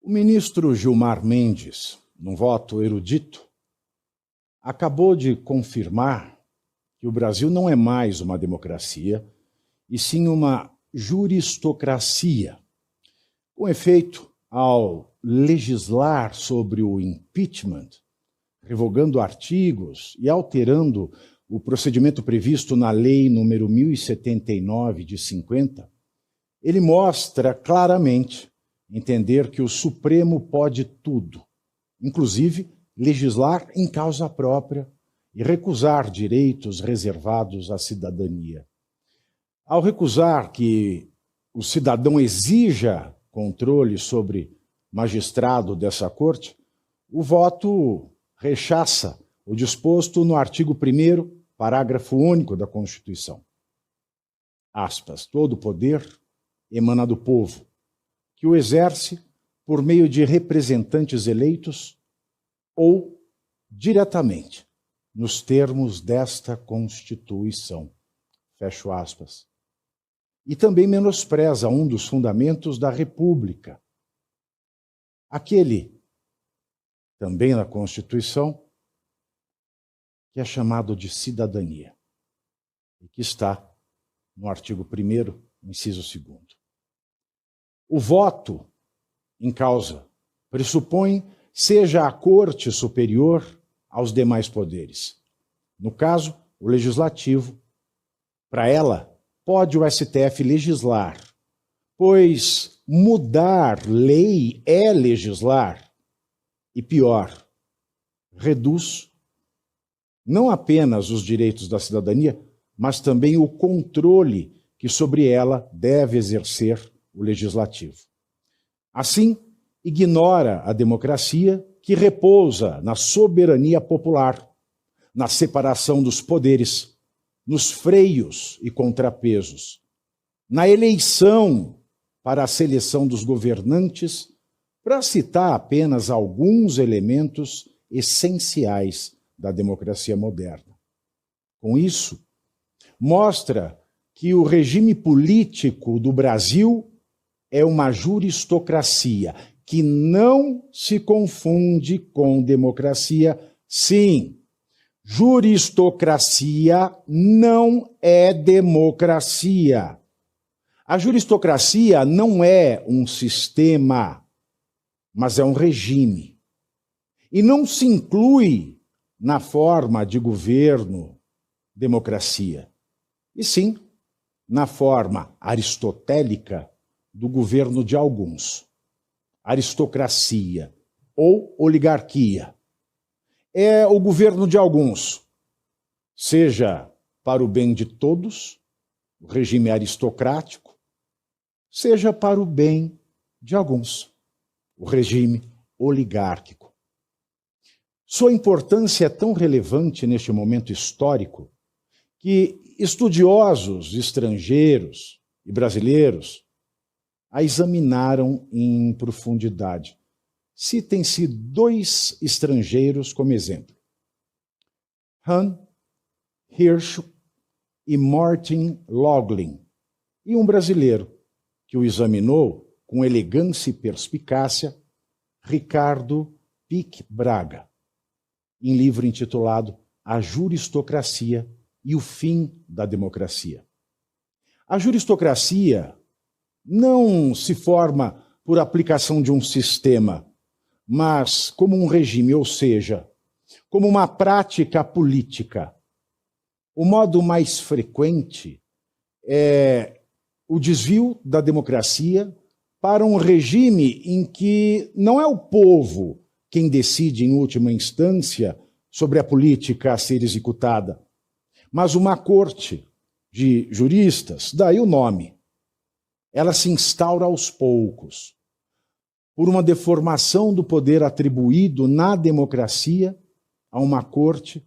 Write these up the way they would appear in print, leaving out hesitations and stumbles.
O ministro Gilmar Mendes, num voto erudito, acabou de confirmar que o Brasil não é mais uma democracia, e sim uma juristocracia. Com efeito, ao legislar sobre o impeachment, revogando artigos e alterando o procedimento previsto na Lei número 1079 de 50, ele mostra claramente entender que o Supremo pode tudo, inclusive legislar em causa própria e recusar direitos reservados à cidadania. Ao recusar que o cidadão exija controle sobre magistrado dessa corte, o voto rechaça o disposto no artigo 1º, parágrafo único da Constituição. Aspas, todo poder emana do povo, que o exerce por meio de representantes eleitos ou diretamente, nos termos desta Constituição. Fecho aspas. E também menospreza um dos fundamentos da República. Aquele, também na Constituição, que é chamado de cidadania, e que está no artigo 1º, inciso 2º. O voto em causa pressupõe seja a Corte superior aos demais poderes. No caso, o Legislativo. Para ela, pode o STF legislar, pois mudar lei é legislar. E pior, reduz não apenas os direitos da cidadania, mas também o controle que sobre ela deve exercer o Legislativo. Assim, ignora a democracia que repousa na soberania popular, na separação dos poderes, nos freios e contrapesos, na eleição para a seleção dos governantes, para citar apenas alguns elementos essenciais da democracia moderna. Com isso, mostra que o regime político do Brasil é uma juristocracia que não se confunde com democracia. Sim, juristocracia não é democracia. A juristocracia não é um sistema, mas é um regime. E não se inclui na forma de governo democracia, e sim na forma aristotélica do governo de alguns. Aristocracia ou oligarquia. É o governo de alguns, seja para o bem de todos, o regime aristocrático, seja para o bem de alguns, o regime oligárquico. Sua importância é tão relevante neste momento histórico que estudiosos estrangeiros e brasileiros a examinaram em profundidade. Citem-se 2 estrangeiros como exemplo. Han Hirsch e Martin Loughlin, e um brasileiro que o examinou com elegância e perspicácia, Ricardo Pique Braga, em livro intitulado A Juristocracia e o Fim da Democracia. A juristocracia não se forma por aplicação de um sistema, mas como um regime, ou seja, como uma prática política. O modo mais frequente é o desvio da democracia para um regime em que não é o povo quem decide, em última instância, sobre a política a ser executada, mas uma corte de juristas, daí o nome. Ela se instaura aos poucos, por uma deformação do poder atribuído na democracia a uma corte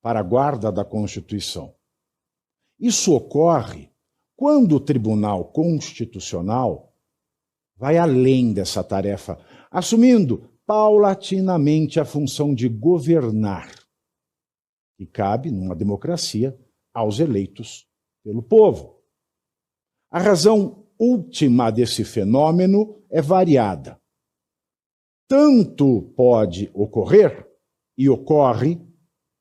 para a guarda da Constituição. Isso ocorre quando o Tribunal Constitucional vai além dessa tarefa, assumindo paulatinamente a função de governar, que cabe, numa democracia, aos eleitos pelo povo. A razão última desse fenômeno é variada, tanto pode ocorrer, e ocorre,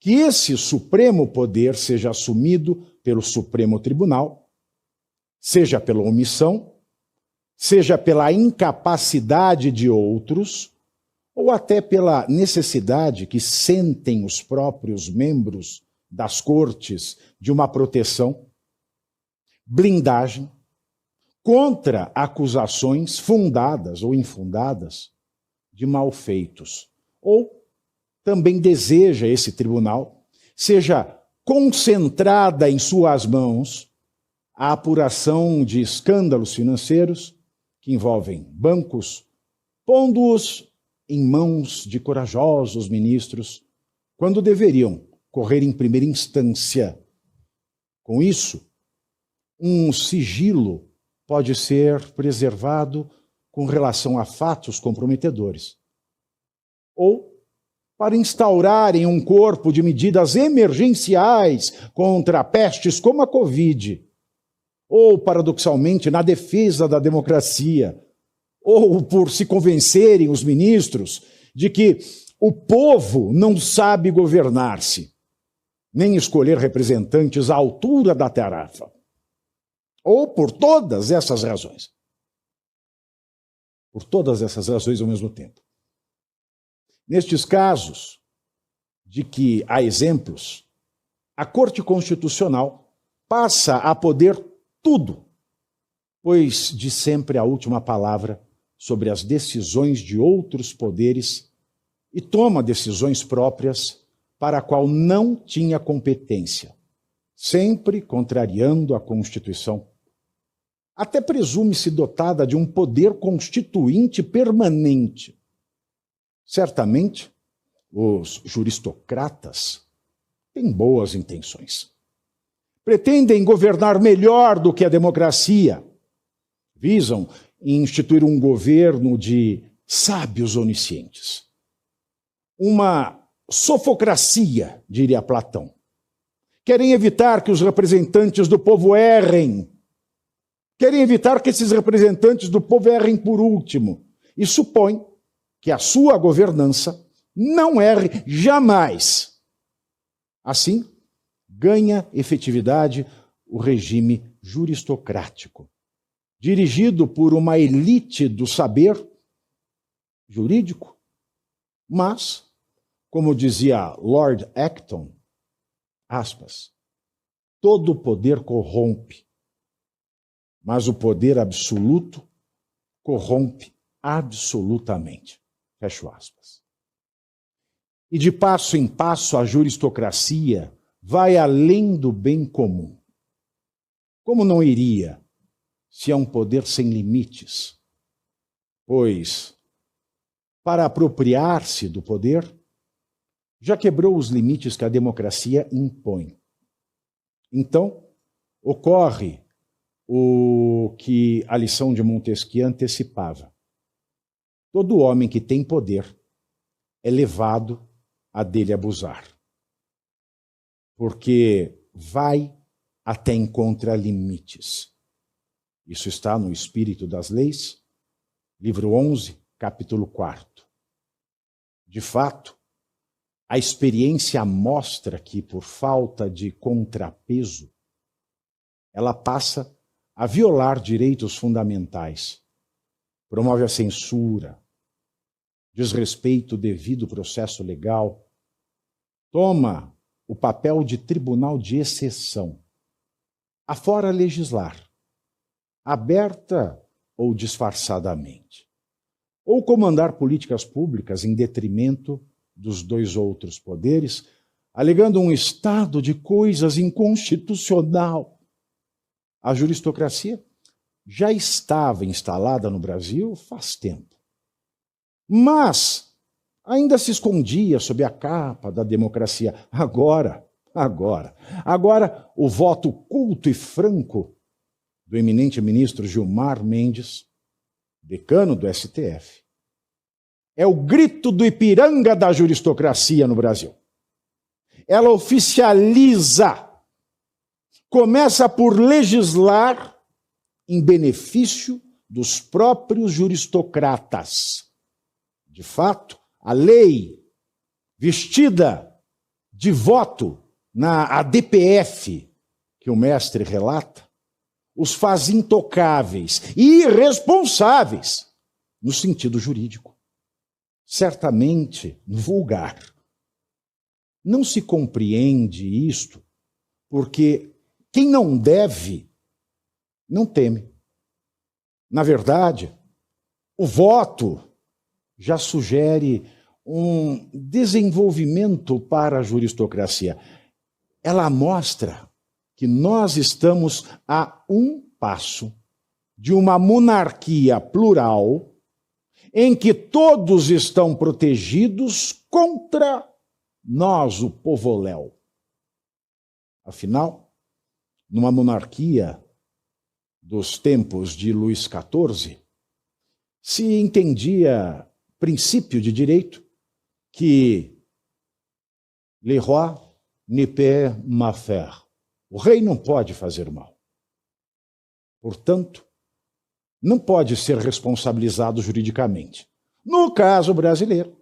que esse supremo poder seja assumido pelo Supremo Tribunal, seja pela omissão, seja pela incapacidade de outros, ou até pela necessidade que sentem os próprios membros das cortes de uma proteção, blindagem, contra acusações fundadas ou infundadas de malfeitos. Ou também deseja esse tribunal seja concentrada em suas mãos a apuração de escândalos financeiros que envolvem bancos, pondo-os em mãos de corajosos ministros, quando deveriam correr em primeira instância. Com isso, um sigilo pode ser preservado com relação a fatos comprometedores, ou para instaurarem um corpo de medidas emergenciais contra pestes como a Covid, ou, paradoxalmente, na defesa da democracia, ou por se convencerem os ministros de que o povo não sabe governar-se, nem escolher representantes à altura da tarefa, ou por todas essas razões. Por todas essas razões ao mesmo tempo. Nestes casos, de que há exemplos, a Corte Constitucional passa a poder tudo, pois de sempre a última palavra sobre as decisões de outros poderes e toma decisões próprias para a qual não tinha competência, sempre contrariando a Constituição. Até presume-se dotada de um poder constituinte permanente. Certamente, os juristocratas têm boas intenções. Pretendem governar melhor do que a democracia. Visam instituir um governo de sábios oniscientes. Uma sofocracia, diria Platão. Querem evitar que os representantes do povo errem. Querem evitar que esses representantes do povo errem por último. E supõem que a sua governança não erre jamais. Assim, ganha efetividade o regime juristocrático, dirigido por uma elite do saber jurídico, mas, como dizia Lord Acton, aspas, todo poder corrompe, mas o poder absoluto corrompe absolutamente. Fecho aspas. E de passo em passo a juristocracia vai além do bem comum. Como não iria, se é um poder sem limites? Pois, para apropriar-se do poder, já quebrou os limites que a democracia impõe. Então, ocorre o que a lição de Montesquieu antecipava. Todo homem que tem poder é levado a dele abusar, porque vai até encontrar limites. Isso está no Espírito das Leis, livro 11, capítulo 4. De fato, a experiência mostra que, por falta de contrapeso, ela passa a violar direitos fundamentais, promove a censura, desrespeita o devido processo legal, toma o papel de tribunal de exceção, afora legislar, aberta ou disfarçadamente, ou comandar políticas públicas em detrimento dos dois outros poderes, alegando um estado de coisas inconstitucional. A juristocracia já estava instalada no Brasil faz tempo, mas ainda se escondia sob a capa da democracia. Agora, o voto culto e franco do eminente ministro Gilmar Mendes, decano do STF, é o grito do Ipiranga da juristocracia no Brasil. Ela oficializa, começa por legislar em benefício dos próprios juristocratas, de fato, a lei vestida de voto na ADPF que o mestre relata, os faz intocáveis e irresponsáveis no sentido jurídico. Certamente vulgar. Não se compreende isto porque quem não deve, não teme. Na verdade, o voto já sugere um desenvolvimento para a juristocracia. Ela mostra que nós estamos a um passo de uma monarquia plural em que todos estão protegidos contra nós, o povoléu. Afinal, numa monarquia dos tempos de Luís XIV, se entendia princípio de direito que le roi ne peut mal faire. O rei não pode fazer mal. Portanto, não pode ser responsabilizado juridicamente. No caso brasileiro,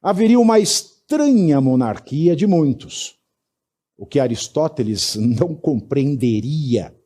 haveria uma estranha monarquia de muitos, o que Aristóteles não compreenderia.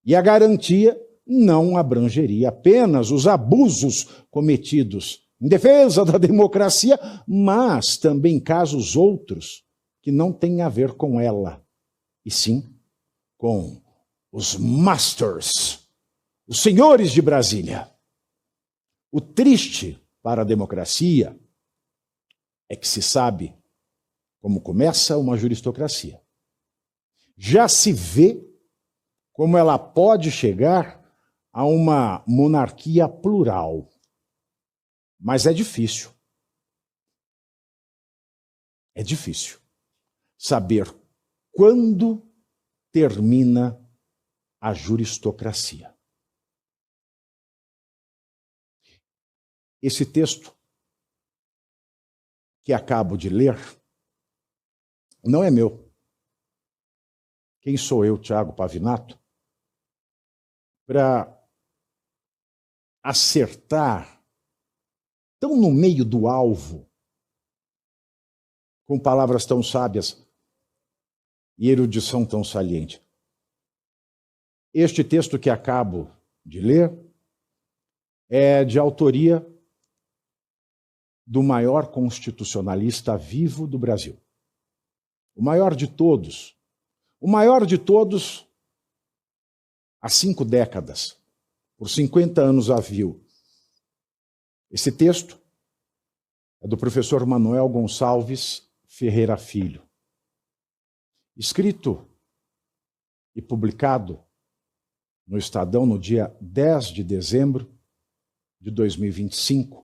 E a garantia não abrangeria apenas os abusos cometidos em defesa da democracia, mas também casos outros que não têm a ver com ela, e sim com os masters, os senhores de Brasília. O triste para a democracia é que se sabe como começa uma juristocracia. Já se vê como ela pode chegar a uma monarquia plural. Mas é difícil. É difícil saber quando termina a juristocracia. Esse texto que acabo de ler não é meu. Quem sou eu, Tiago Pavinato, para acertar tão no meio do alvo, com palavras tão sábias e erudição tão saliente? Este texto que acabo de ler é de autoria do maior constitucionalista vivo do Brasil. O maior de todos. O maior de todos há 5 décadas. Por 50 anos a viu. Esse texto é do professor Manuel Gonçalves Ferreira Filho. Escrito e publicado no Estadão no dia 10 de dezembro de 2025,